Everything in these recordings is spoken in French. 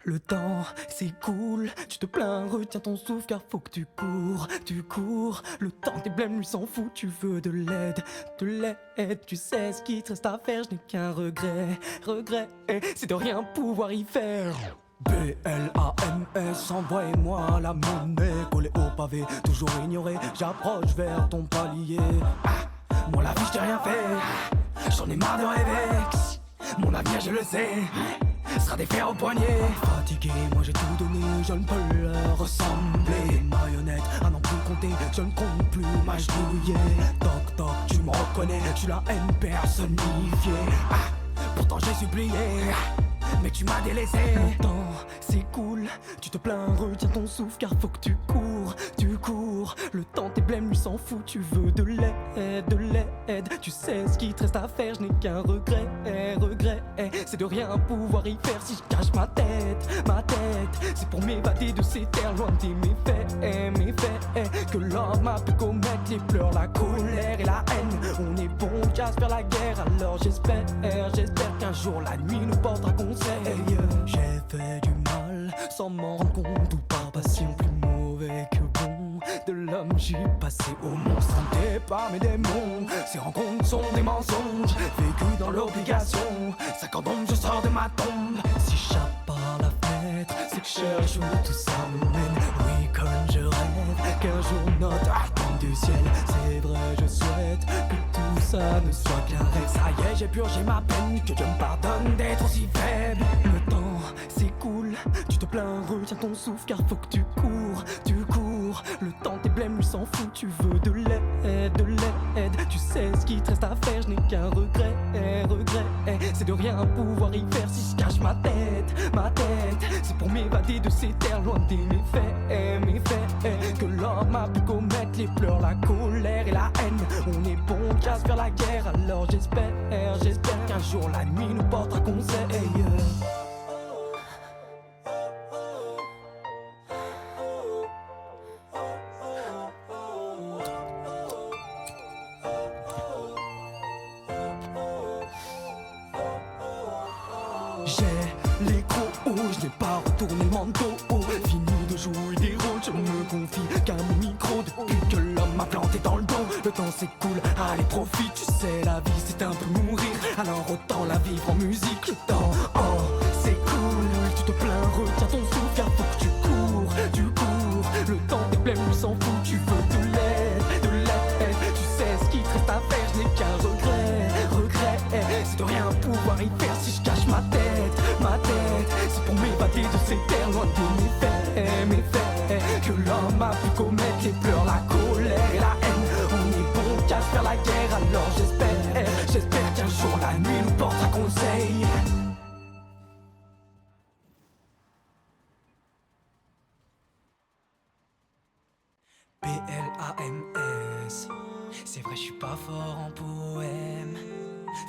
Le temps s'écoule, tu te plains, retiens ton souffle car faut que tu cours. Le temps tes blêmes lui s'en fout, tu veux de l'aide, tu sais ce qu'il te reste à faire, je n'ai qu'un regret, c'est de rien pouvoir y faire. BLAMS, envoie-moi la monnaie, collée au pavé, toujours ignoré, j'approche vers ton palier. Moi la vie je t'ai rien fait, j'en ai marre de rêver, mon avenir je le sais, sera des fers au poignet. Fatigué, moi j'ai tout donné, je ne peux leur ressembler. Marionnette, à n'en plus compter, je ne compte plus m'agenouiller. Toc toc, tu me reconnais, je suis la haine personnifiée. Pourtant j'ai supplié, mais tu m'as délaissé. Le temps s'écoule, tu te plains, retiens ton souffle car faut que tu cours. Le temps tes blêmes lui s'en fout, tu veux de l'aide, tu sais ce qu'il te reste à faire, je n'ai qu'un regret, c'est de rien pouvoir y faire. Si je cache ma tête, c'est pour m'évader de ces terres loin des méfaits, que l'homme a pu commettre les pleurs, la colère et la haine. On est bon qu'à se faire la guerre, alors j'espère qu'un jour la nuit nous portera conseil. J'ai fait du mal sans m'en rendre compte, ou par passion plus mauvais que bon. De l'homme j'y passé au monstre, hanté par mes démons. Ces rencontres sont des mensonges, vécu dans l'obligation. 50 ans je sors de ma tombe, si j'échappe par la fenêtre, c'est que je cherche où tout ça me mène. Oui comme je rêve qu'un jour notre attente du ciel. C'est vrai je souhaite que tout ça ne soit qu'un rêve. Ça y est j'ai purgé ma peine, que Dieu me pardonne d'être aussi faible. Le temps s'écoule, tu te plains, retiens ton souffle car faut que tu cours. Le temps tes blêmes lui s'en fout, tu veux de l'aide, tu sais ce qu'il te reste à faire, je n'ai qu'un regret, c'est de rien pouvoir y faire. Si je cache ma tête, c'est pour m'évader de ces terres loin des méfaits, que l'homme a pu commettre les pleurs, la colère et la haine. On est bon qu'à se faire la guerre, alors j'espère qu'un jour la nuit nous portera conseil. J'ai les gros hauts, je n'ai pas retourné le manteau. Fini de jouer des rôles, je me confie qu'à mon micro. Depuis que l'homme m'a planté dans le dos, le temps s'écoule, allez profite. Tu sais la vie c'est un peu mourir, alors autant la vivre en musique. Le temps, s'écoule, tu te plains, retiens ton souffle car faut que tu cours. Le temps tes blêmes lui s'en fout, tu veux de l'aide, tu sais ce qu'il te reste à faire, je n'ai qu'un regret, c'est de rien pouvoir y faire. Si je cache ma tête, c'est pour m'évader de ces terres loin des méfaits, que l'homme a pu commettre les pleurs, la colère et la haine. On est bon qu'à se faire la guerre, alors j'espère qu'un jour la nuit nous portera conseil. BLAMS, c'est vrai je suis pas fort en poème,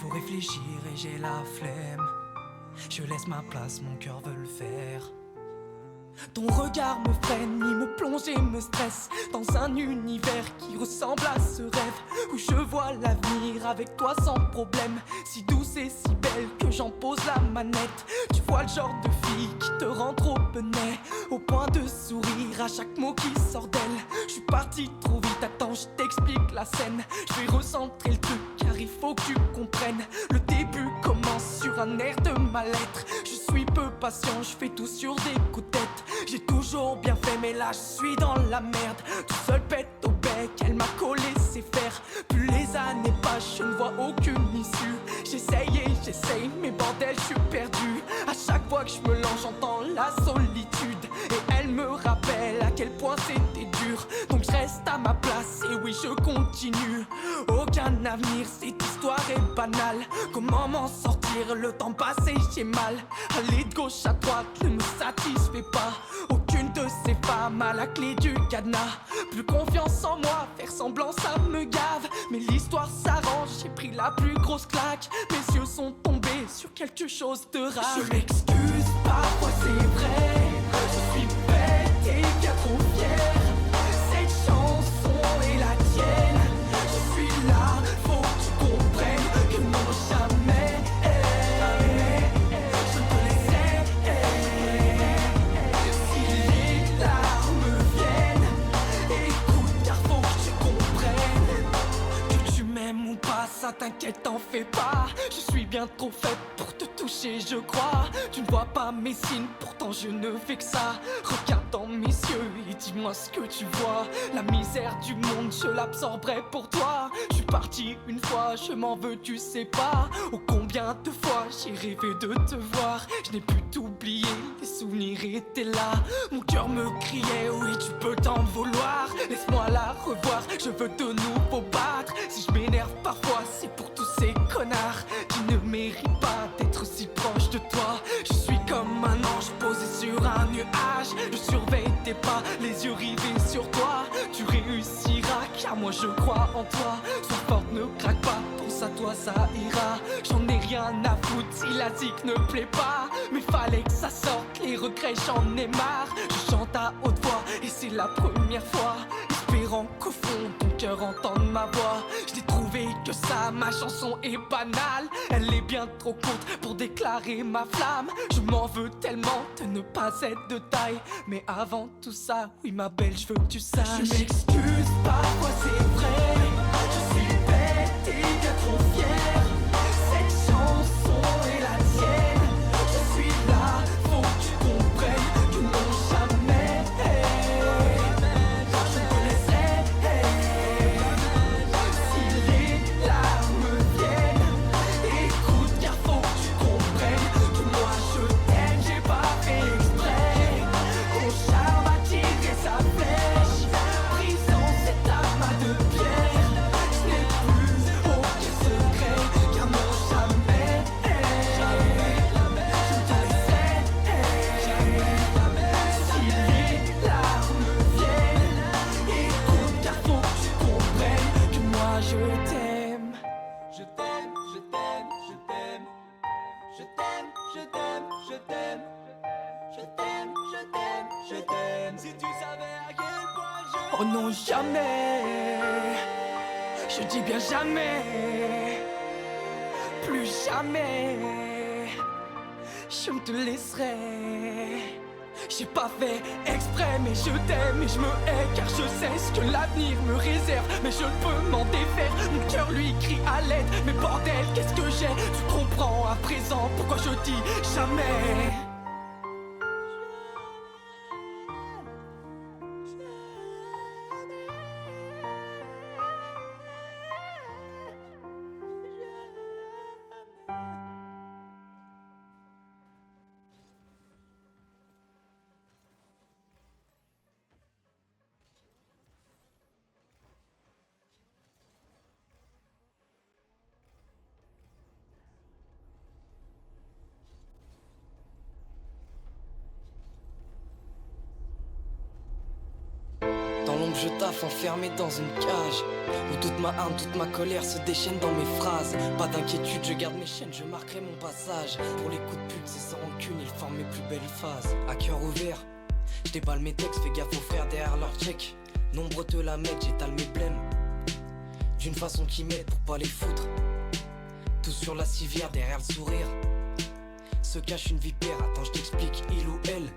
faut réfléchir et j'ai la flemme. Je laisse ma place, mon cœur veut le faire. Ton regard me freine, il me plonge et me stresse dans un univers qui ressemble à ce rêve où je vois l'avenir avec toi sans problème. Si douce et si belle que j'en pose la manette. Tu vois le genre de fille qui te rend trop benet, au point de sourire à chaque mot qui sort d'elle. Je suis parti trop vite, attends je t'explique la scène. Je vais recentrer le truc car il faut que tu comprennes. Le début commence sur un air de mal-être. Je suis peu patient, je fais tout sur des coups de tête. J'ai toujours bien fait mais là je suis dans la merde. Tout seul pète au bec, elle m'a collé ses fers. Plus les années passent, je ne vois aucune issue. J'essaye, mais bordel je suis perdu. À chaque fois que je me lance j'entends la solitude, et elle me rappelle à quel point c'était dur. Donc je reste à ma place et oui je continue. Aucun avenir, cette histoire est banale. Comment m'en sortir, le temps passé j'ai mal. Aller de gauche à droite ne me satisfait pas. Aucune de ces femmes a la clé du cadenas. Plus confiance en moi, faire semblant ça me gave. Mais l'histoire s'arrange, j'ai pris la plus grosse claque. Mes yeux sont tombés sur quelque chose de rare. Je m'excuse, parfois c'est vrai. Je suis bête et bien trop fier. Cette chanson est la tienne. Je suis là, faut que tu comprennes que non jamais je te laisserai. trop faible pour te toucher, je crois. Tu ne vois pas mes signes, pourtant je ne fais que ça. Regarde dans mes yeux et dis-moi ce que tu vois. La misère du monde, je l'absorberai pour toi. Je suis parti une fois, je m'en veux, tu sais pas. Oh combien de fois j'ai rêvé de te voir. Je n'ai pu t'oublier, les souvenirs étaient là. Mon cœur me criait, oui tu peux t'en vouloir. Laisse-moi la revoir, je veux de nouveau battre. Si je m'énerve parfois, c'est pour tous ces connards qui ne méritent pas d'être si proche de toi. Je suis comme un ange posé sur un nuage. Je surveille tes pas, les yeux rivés sur toi. Tu réussiras car moi je crois en toi. Sois forte, ne craque pas, pense à toi ça ira. J'en ai rien à foutre si la zik ne plaît pas. Mais fallait que ça sorte, les regrets j'en ai marre. Je chante à haute voix et c'est la première fois, espérant qu'au fond ton cœur entende ma voix. Je n'ai trouvé que ça, ma chanson est banale. Elle est bien trop courte pour déclarer ma flamme. Je m'en veux tellement de ne pas être de taille. Mais avant tout ça, oui ma belle, je veux que tu saches. Je m'excuse, parfois c'est vrai. Je suis bête et bien trop fière. Cette chanson est la tienne. Je suis là, faut que tu comprennes que non jamais je te laisserai. Si les larmes viennent, écoute car faut que tu comprennes que moi je t'aime, j'ai pas fait exprès. Ton charme a tiré sa flèche, brisant cette arme de pierre. Je n'ai plus aucun secret, car non jamais je te laisserai. Si les larmes viennent, écoute car faut que tu comprennes que moi je t'aime. Je t'aime, je t'aime, je t'aime. Je t'aime, je t'aime, je t'aime. Je t'aime, je t'aime, je t'aime. Si tu savais à quel point je... Oh non, jamais. Je dis bien jamais. Plus jamais. Je ne te laisserai. J'ai pas fait exprès mais je t'aime et je me hais car je sais ce que l'avenir me réserve. Mais je ne peux m'en défaire, mon cœur lui crie à l'aide. Mais bordel qu'est-ce que j'ai, tu comprends à présent pourquoi je dis jamais. Dans l'ombre je taffe enfermé dans une cage où toute ma haine, toute ma colère se déchaîne dans mes phrases. Pas d'inquiétude, je garde mes chaînes, je marquerai mon passage. Pour les coups de pute, c'est sans rancune, ils forment mes plus belles phases. À cœur ouvert, je déballe mes textes, fais gaffe aux frères derrière leur check. Nombre te la mettent, j'étale mes blèmes d'une façon qui m'aide pour pas les foutre. Tout sur la civière, derrière le sourire se cache une vipère, attends je t'explique, il ou elle.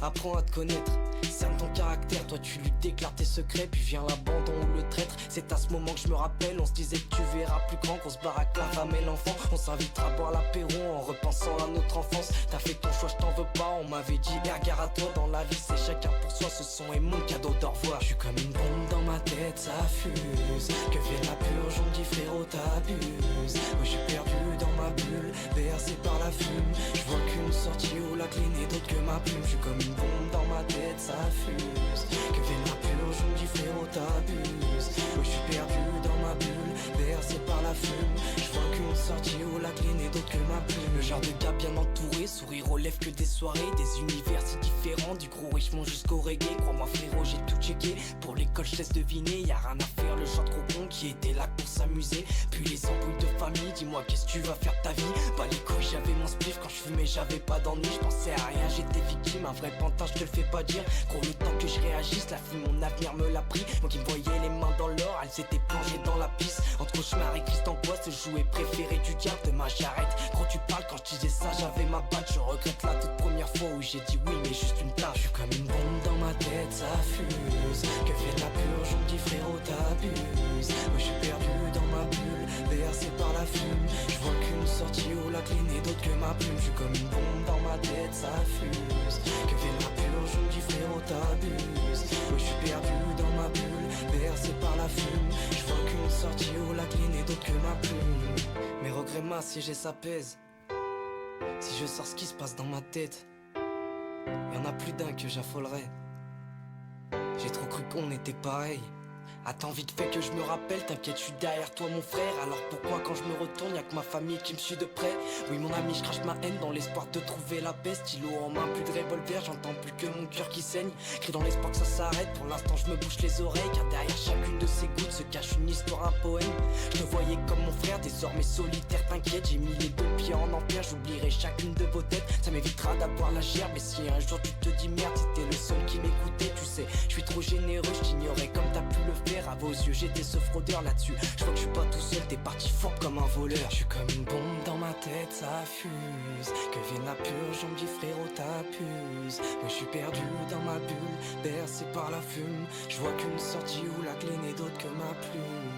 Apprends à te connaître, cerne ton caractère. Toi tu lui déclares tes secrets, puis vient l'abandon ou le traître. C'est à ce moment que je me rappelle, on se disait que tu verras plus grand, qu'on se barre avec la femme et l'enfant. On s'invitera à boire l'apéro en repensant à notre enfance. T'as fait ton choix, je t'en veux pas, on m'avait dit gare à toi. Dans la vie c'est chacun pour soi, ce son est mon cadeau d'au revoir. Je suis comme une bombe dans ma tête, ça fuse. Que fait la purge, on me dit frérot t'abuses. Moi je suis perdu dans ma bulle, bercé par la fume. Je vois qu'une sortie où la clé n'est d'autre que ma plume. Je suis comme une bombe dans ma tête, ça fuse. Que fait la purge, on me dit frérot t'abuses. Moi je suis perdu dans ma bulle, bercé par la fume. Je vois qu'une sortie où la clé n'est d'autre que ma plume. Le genre de gars bien entouré, sourire aux lèvres que des soirées. Des univers si différents, du gros Richemont jusqu'au reggae. Crois-moi frérot, j'ai tout checké. Pour l'école je laisse deviner, y'a rien à faire. Le genre de cocon qui était là pour s'amuser. Puis les embrouilles de famille, dis-moi qu'est-ce que tu vas faire de ta vie. Pas les couilles, j'avais mon spliff, quand je fumais j'avais pas d'ennui. Je pensais à rien, j'étais victime, un vrai pantin je te le fais pas dire. Gros le temps que je réagisse, la fille mon avenir me l'a pris. Moi qui me voyais les mains dans l'or, elles étaient plongées dans la pisse. Entre cauchemar et Christ angoisse, le jouet préféré du diable de ma charrette. Gros tu parles, quand je disais ça j'avais ma balle. Je regrette la toute première fois où j'ai dit oui mais juste une tâche. Je suis comme une bombe dans ma tête, ça fuse. Que fait la purge, on me dit frérot t'abuses. Moi je suis perdu dans ma bulle, bercé par la fume. Je vois qu'une sortie au lac n'est d'autre que ma plume. Je suis comme une bombe dans ma tête, ça fuse. Que fait la purge, on me dit frérot t'abuses. Moi je suis perdu dans ma bulle, bercé par la fume. Je vois qu'une sortie au lac n'est d'autre que ma plume. Mes regrets m'assiègent et ça pèse. Si je sors ce qui se passe dans ma tête, y'en a plus d'un que j'affolerais. J'ai trop cru qu'on était pareil. Attends vite fait que je me rappelle, t'inquiète je suis derrière toi mon frère. Alors pourquoi quand je me retourne y'a que ma famille qui me suit de près. Oui mon ami je crache ma haine dans l'espoir de trouver la paix. Stylo en main, plus de revolver, j'entends plus que mon cœur qui saigne. Crie dans l'espoir que ça s'arrête, pour l'instant je me bouche les oreilles. Car derrière chacune de ces gouttes se cache une histoire, un poème. Je te voyais comme mon frère, désormais solitaire, t'inquiète. J'ai mis les deux pieds en empire, j'oublierai chacune de vos têtes. Ça m'évitera d'avoir la gerbe. Et si un jour tu te dis merde, t'étais le seul qui m'écoutait. Tu sais, je suis trop généreux, je t'ignorais comme t'as pu le faire. À vos yeux j'étais ce fraudeur là-dessus. Je vois que je suis pas tout seul, t'es parti fort comme un voleur. Je suis comme une bombe dans ma tête, ça fuse. Que vienne la purge, on me dit frérot t'abuses. Moi je suis perdu dans ma bulle, bercé par la fume. Je vois qu'une sortie où la clé n'est d'autre que ma plume.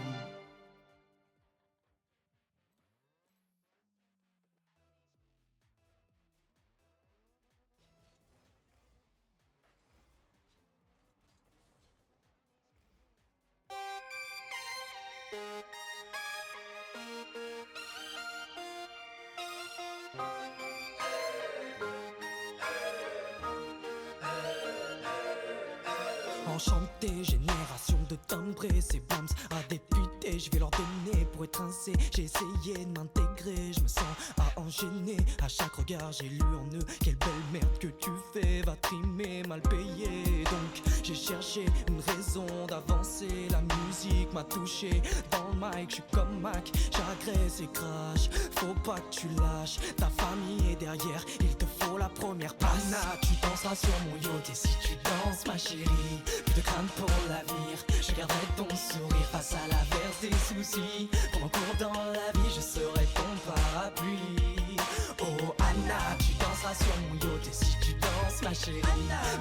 Enchanté, génération de timbrés, ces bombs à députés, je vais leur donner pour être rincé. J'ai essayé de m'intégrer, je me sens à enchaîner. À chaque regard, j'ai lu en eux, quelle belle merde que tu fais, va trimer, mal payé. Donc j'ai cherché une raison d'avancer, la musique m'a touché. Dans le mic, je suis comme Mac, j'agresse et crache. Faut pas que tu lâches, ta famille est derrière, il te faut la première passe. Anna, tu danseras sur mon yacht et si tu danses ma chérie, plus de crainte pour l'avenir, je garderai ton sourire face à l'averse des soucis. Pendant cours dans la vie, je serai ton parapluie. Oh Anna, tu danseras sur mon yacht et si tu danses ma chérie,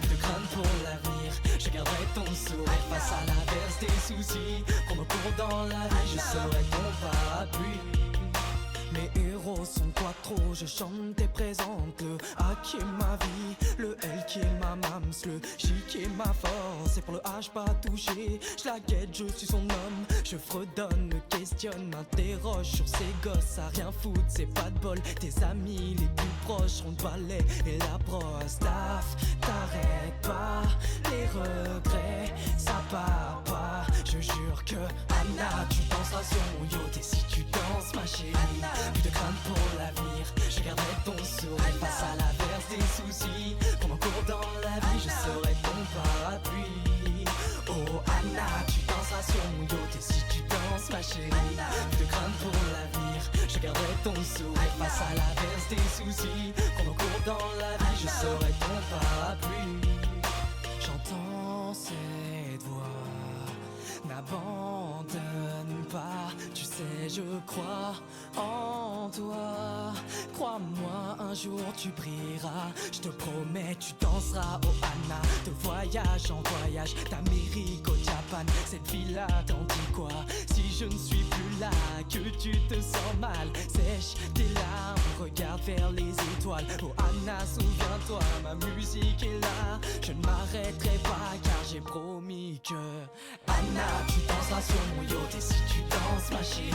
plus de crainte pour l'avenir, je garderai ton sourire face à l'averse des soucis. Pendant cours dans la vie, je serai ton parapluie. Mes héros sont quoi trop, je chante et présente le A qui est ma vie, le L qui est ma mams, le J qui est ma force. Et pour le H pas touché, je la guette, je suis son homme. Je fredonne, me questionne, m'interroge sur ces gosses à rien foutre, c'est pas de bol. Tes amis les plus proches seront le balai et la brosse. Taf, t'arrêtes pas, les regrets, ça part pas. Je jure que Anna, tu danseras sur mon yacht et si tu danses ma chérie, plus de crainte pour l'avenir, je garderai ton sourire face à l'averse des soucis. Pendant cours dans la vie, je serai ton parapluie. Oh Anna, tu danseras sur mon yacht et si tu danses ma chérie, plus de crainte pour l'avenir, je garderai ton sourire face à l'averse des soucis. Pendant cours dans la vie, je serai ton parapluie. J'entends cette voix, n'abandonne pas, tu sais je crois en toi. Crois-moi un jour tu brilleras, je te promets tu danseras. Oh Anna, de voyage en voyage, d'Amérique au Japan, cette vie-là t'en dis quoi? Si je ne suis plus là, que tu te sens mal, sèche tes larmes, regarde vers les étoiles. Oh Anna, souviens-toi, ma musique est là, je ne m'arrêterai pas car j'ai promis que Anna, tu danseras sur mon yacht et si tu danses ma chérie,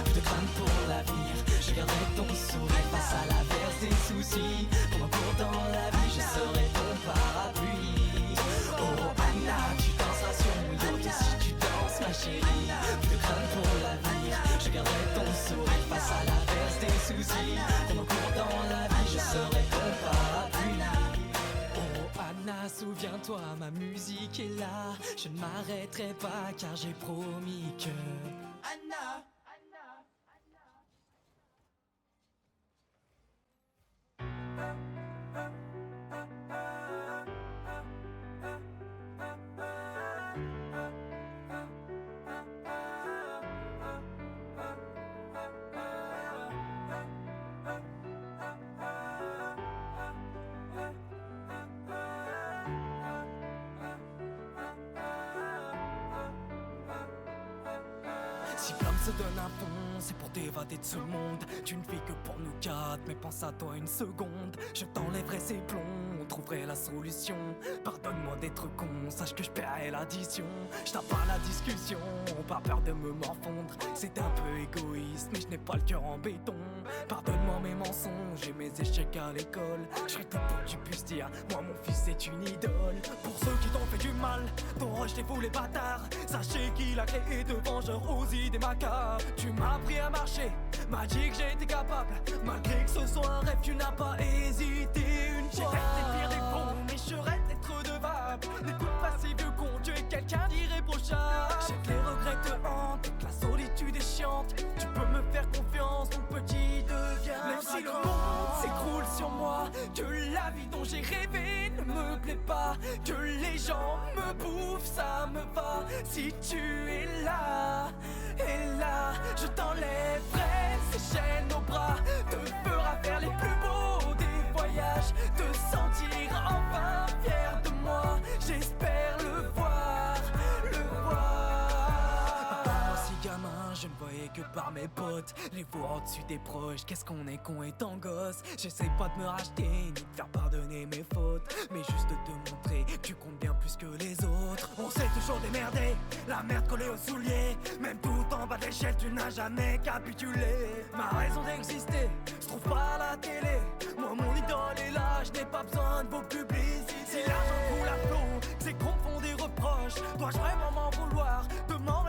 plus de crainte pour l'avenir, je garderai ton sourire face à l'averse des soucis. Pendant cours dans la vie, je serai ton parapluie. Oh Anna, tu danseras sur mon yacht et si tu danses ma chérie, plus de crainte pour l'avenir, je garderai ton sourire face à l'averse des soucis. Pendant cours dans la vie, je serai ton parapluie. Oh Anna, souviens-toi, ma musique est là, je ne m'arrêterai pas car j'ai promis que Anna. se donne un fond, c'est pour t'évader de ce monde. Tu ne vis que pour nous quatre, mais pense à toi une seconde. Je t'enlèverai ces plombs, on trouverait la solution. Pardonne-moi d'être con, sache que je paierai l'addition. Je tape pas la discussion, pas peur de me morfondre. C'est un peu égoïste, mais je n'ai pas le cœur en béton. Pardonne-moi mes mensonges et mes échecs à l'école. Je serai tout pour que tu puisses dire, moi mon fils est une idole. Pour ceux qui t'ont fait du mal, t'ont rejeté vous les bâtards. Sachez qu'il a créé de vengeurs aux idées macabres. Tu m'as appris à marcher, m'a dit que j'étais capable. Malgré que ce soit un rêve, tu n'as pas hésité une fois. J'ai fait des pires défauts, mais je reste être redevable. N'écoute pas ces vieux cons, tu es quelqu'un d'irréprochable. J'ai que les regrets te hantent, que la solitude est chiante. Tu peux me faire confiance, mon petit devient. Même si le monde s'écroule sur moi, que la vie dont j'ai rêvé ne me plaît pas, que les gens me bouffent, ça me va. Si tu es là, et là, je t'enlèverai ces chaînes au bras, te fera faire les plus beaux des voyages, te sentir enfin fier de moi. J'espère le voir, le voir. Moi si gamin, je ne voyais que par mes potes, les voir au-dessus des proches. Qu'est-ce qu'on est con étant gosse. J'essaie pas de me racheter ni de faire pardonner mes fautes, mais juste de te montrer que tu comptes bien plus que les autres. On s'est toujours démerdé, la merde collée aux souliers. Même tout en bas de l'échelle, tu n'as jamais capitulé. Ma raison d'exister se trouve pas à la télé. Moi mon idole est là, je n'ai pas besoin de vos publicités. Si l'argent coule à flot, que c'est qu'on me font des reproches, dois-je vraiment m'en vouloir? Demande